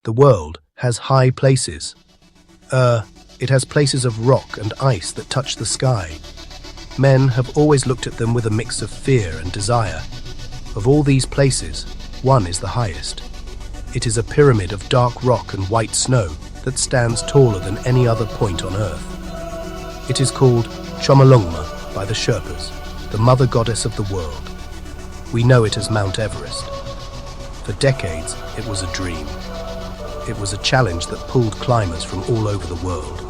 The world has high places. It has places of rock and ice that touch the sky. Men have always looked at them with a mix of fear and desire. Of all these places, one is the highest. It is a pyramid of dark rock and white snow that stands taller than any other point on Earth. It is called Chomolungma by the Sherpas, the mother goddess of the world. We know it as Mount Everest. For decades, it was a dream. It was a challenge that pulled climbers from all over the world.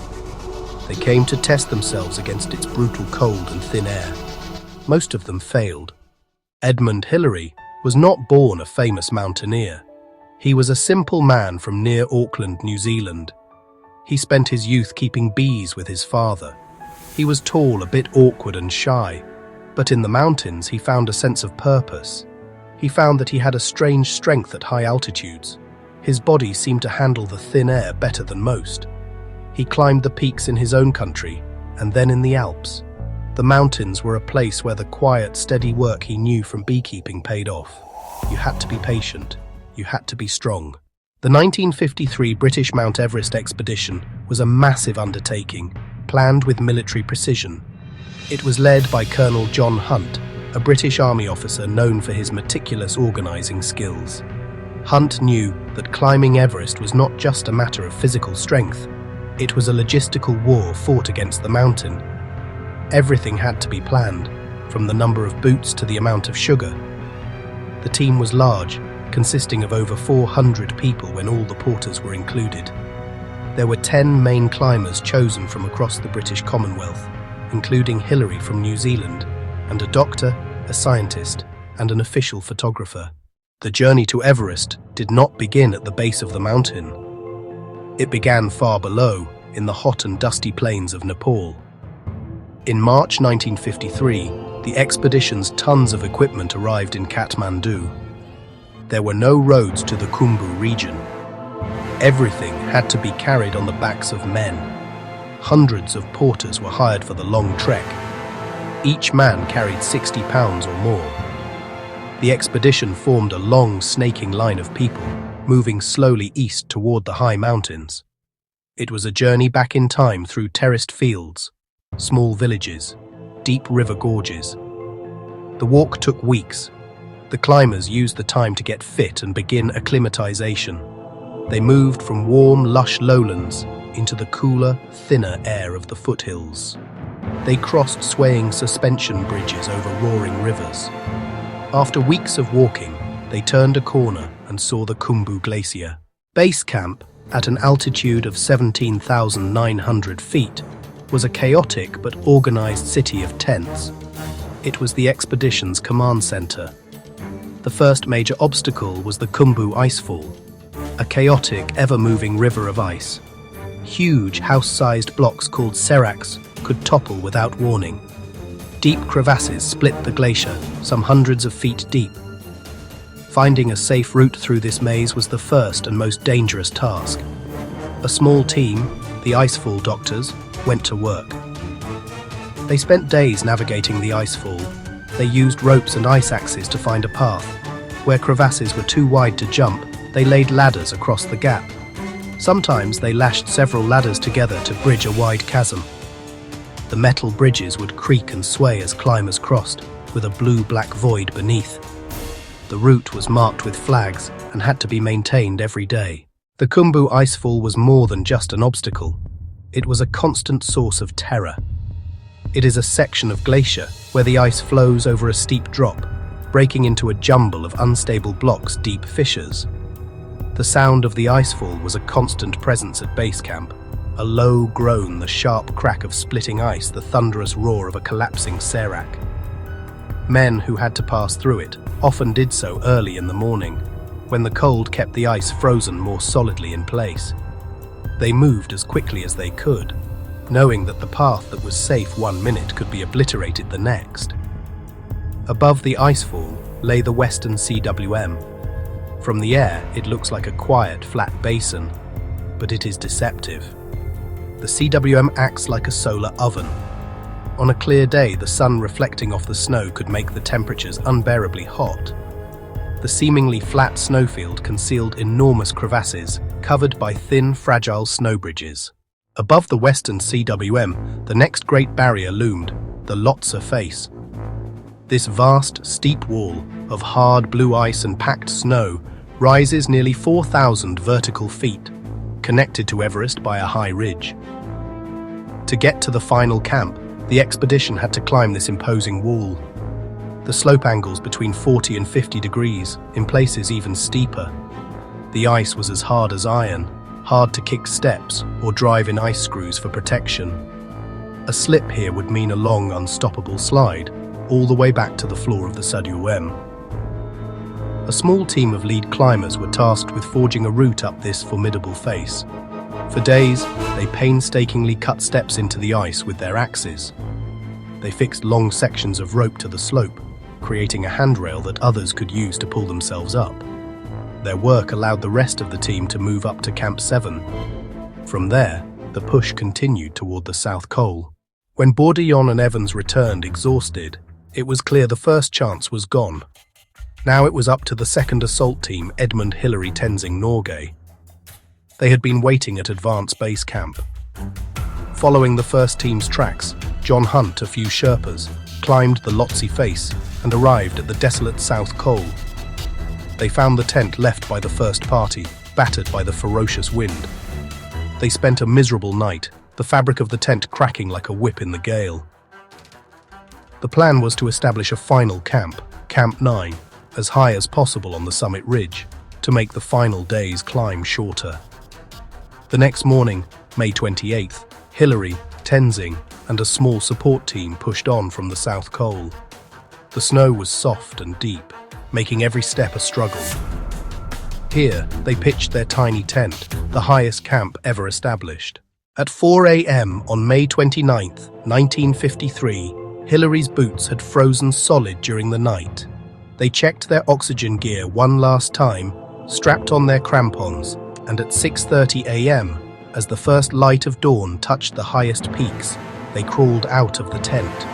They came to test themselves against its brutal cold and thin air. Most of them failed. Edmund Hillary was not born a famous mountaineer. He was a simple man from near Auckland, New Zealand. He spent his youth keeping bees with his father. He was tall, a bit awkward and shy, but in the mountains he found a sense of purpose. He found that he had a strange strength at high altitudes. His body seemed to handle the thin air better than most. He climbed the peaks in his own country, and then in the Alps. The mountains were a place where the quiet, steady work he knew from beekeeping paid off. You had to be patient. You had to be strong. The 1953 British Mount Everest expedition was a massive undertaking, planned with military precision. It was led by Colonel John Hunt, a British Army officer known for his meticulous organising skills. Hunt knew that climbing Everest was not just a matter of physical strength. It was a logistical war fought against the mountain. Everything had to be planned, from the number of boots to the amount of sugar. The team was large, consisting of over 400 people when all the porters were included. There were 10 main climbers chosen from across the British Commonwealth, including Hillary from New Zealand, and a doctor, a scientist, and an official photographer. The journey to Everest did not begin at the base of the mountain. It began far below, in the hot and dusty plains of Nepal. In March 1953, the expedition's tons of equipment arrived in Kathmandu. There were no roads to the Khumbu region. Everything had to be carried on the backs of men. Hundreds of porters were hired for the long trek. Each man carried 60 pounds or more. The expedition formed a long, snaking line of people, moving slowly east toward the high mountains. It was a journey back in time through terraced fields, small villages, deep river gorges. The walk took weeks. The climbers used the time to get fit and begin acclimatization. They moved from warm, lush lowlands into the cooler, thinner air of the foothills. They crossed swaying suspension bridges over roaring rivers. After weeks of walking, they turned a corner and saw the Khumbu Glacier. Base camp, at an altitude of 17,900 feet, was a chaotic but organized city of tents. It was the expedition's command center. The first major obstacle was the Khumbu Icefall, a chaotic, ever-moving river of ice. Huge, house-sized blocks called seracs could topple without warning. Deep crevasses split the glacier, some hundreds of feet deep. Finding a safe route through this maze was the first and most dangerous task. A small team, the Icefall doctors, went to work. They spent days navigating the icefall. They used ropes and ice axes to find a path. Where crevasses were too wide to jump, they laid ladders across the gap. Sometimes they lashed several ladders together to bridge a wide chasm. The metal bridges would creak and sway as climbers crossed, with a blue-black void beneath. The route was marked with flags and had to be maintained every day. The Khumbu Icefall was more than just an obstacle. It was a constant source of terror. It is a section of glacier where the ice flows over a steep drop, breaking into a jumble of unstable blocks, deep fissures. The sound of the icefall was a constant presence at base camp. A low groan, the sharp crack of splitting ice, the thunderous roar of a collapsing serac. Men who had to pass through it often did so early in the morning, when the cold kept the ice frozen more solidly in place. They moved as quickly as they could, knowing that the path that was safe 1 minute could be obliterated the next. Above the icefall lay the Western CWM. From the air, it looks like a quiet, flat basin, but it is deceptive. The CWM acts like a solar oven. On a clear day, the sun reflecting off the snow could make the temperatures unbearably hot. The seemingly flat snowfield concealed enormous crevasses, covered by thin, fragile snow bridges. Above the western CWM, the next great barrier loomed, the Lhotse Face. This vast, steep wall of hard blue ice and packed snow rises nearly 4,000 vertical feet, connected to Everest by a high ridge. To get to the final camp, the expedition had to climb this imposing wall. The slope angles between 40 and 50 degrees, in places even steeper. The ice was as hard as iron, hard to kick steps or drive in ice screws for protection. A slip here would mean a long, unstoppable slide, all the way back to the floor of the CWM. A small team of lead climbers were tasked with forging a route up this formidable face. For days, they painstakingly cut steps into the ice with their axes. They fixed long sections of rope to the slope, creating a handrail that others could use to pull themselves up. Their work allowed the rest of the team to move up to Camp 7. From there, the push continued toward the South Col. When Bourdillon and Evans returned exhausted, it was clear the first chance was gone. Now it was up to the second assault team, Edmund Hillary Tenzing Norgay. They had been waiting at Advance Base Camp. Following the first team's tracks, John Hunt, a few Sherpas, climbed the Lhotse Face and arrived at the desolate South Col. They found the tent left by the first party, battered by the ferocious wind. They spent a miserable night, the fabric of the tent cracking like a whip in the gale. The plan was to establish a final camp, Camp 9, as high as possible on the summit ridge, to make the final day's climb shorter. The next morning, May 28th, Hillary, Tenzing, and a small support team pushed on from the South Col. The snow was soft and deep, making every step a struggle. Here, they pitched their tiny tent, the highest camp ever established. At 4 a.m. on May 29th, 1953, Hillary's boots had frozen solid during the night. They checked their oxygen gear one last time, strapped on their crampons, and at 6:30 a.m., as the first light of dawn touched the highest peaks, they crawled out of the tent.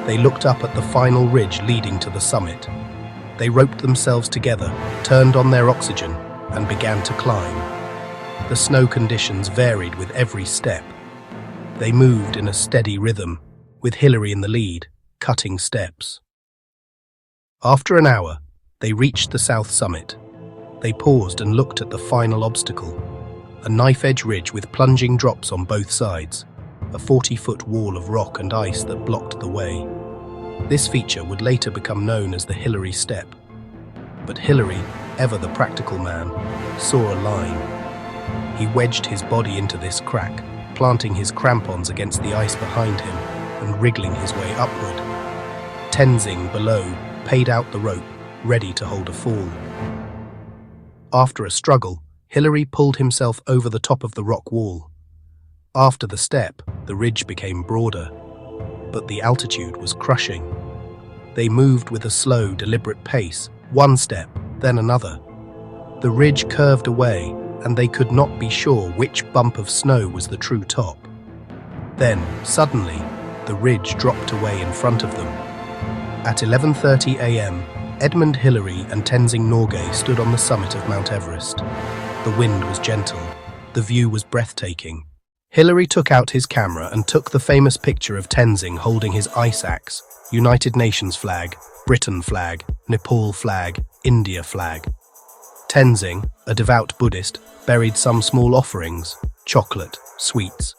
They looked up at the final ridge leading to the summit. They roped themselves together, turned on their oxygen, and began to climb. The snow conditions varied with every step. They moved in a steady rhythm, with Hillary in the lead, cutting steps. After an hour, they reached the south summit. They paused and looked at the final obstacle, a knife-edge ridge with plunging drops on both sides, a 40-foot wall of rock and ice that blocked the way. This feature would later become known as the Hillary Step. But Hillary, ever the practical man, saw a line. He wedged his body into this crack, planting his crampons against the ice behind him and wriggling his way upward. Tenzing, below, paid out the rope, ready to hold a fall. After a struggle, Hillary pulled himself over the top of the rock wall. After the step, the ridge became broader, but the altitude was crushing. They moved with a slow, deliberate pace, one step, then another. The ridge curved away, and they could not be sure which bump of snow was the true top. Then, suddenly, the ridge dropped away in front of them. At 11:30 a.m., Edmund Hillary and Tenzing Norgay stood on the summit of Mount Everest. The wind was gentle. The view was breathtaking. Hillary took out his camera and took the famous picture of Tenzing holding his ice axe, United Nations flag, Britain flag, Nepal flag, India flag. Tenzing, a devout Buddhist, buried some small offerings, chocolate, sweets.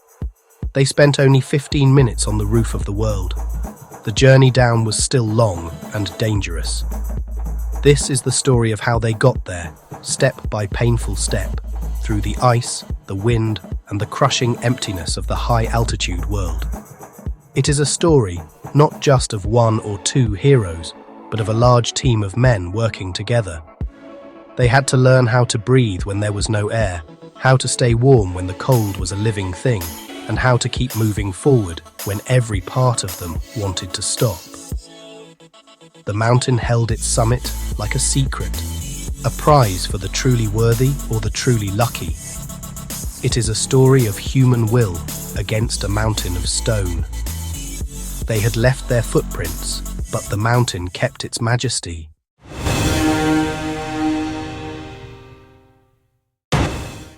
They spent only 15 minutes on the roof of the world. The journey down was still long and dangerous. This is the story of how they got there, step by painful step, through the ice, the wind, and the crushing emptiness of the high-altitude world. It is a story not just of one or two heroes, but of a large team of men working together. They had to learn how to breathe when there was no air, how to stay warm when the cold was a living thing, and how to keep moving forward when every part of them wanted to stop. The mountain held its summit like a secret, a prize for the truly worthy or the truly lucky. It is a story of human will against a mountain of stone. They had left their footprints, but the mountain kept its majesty.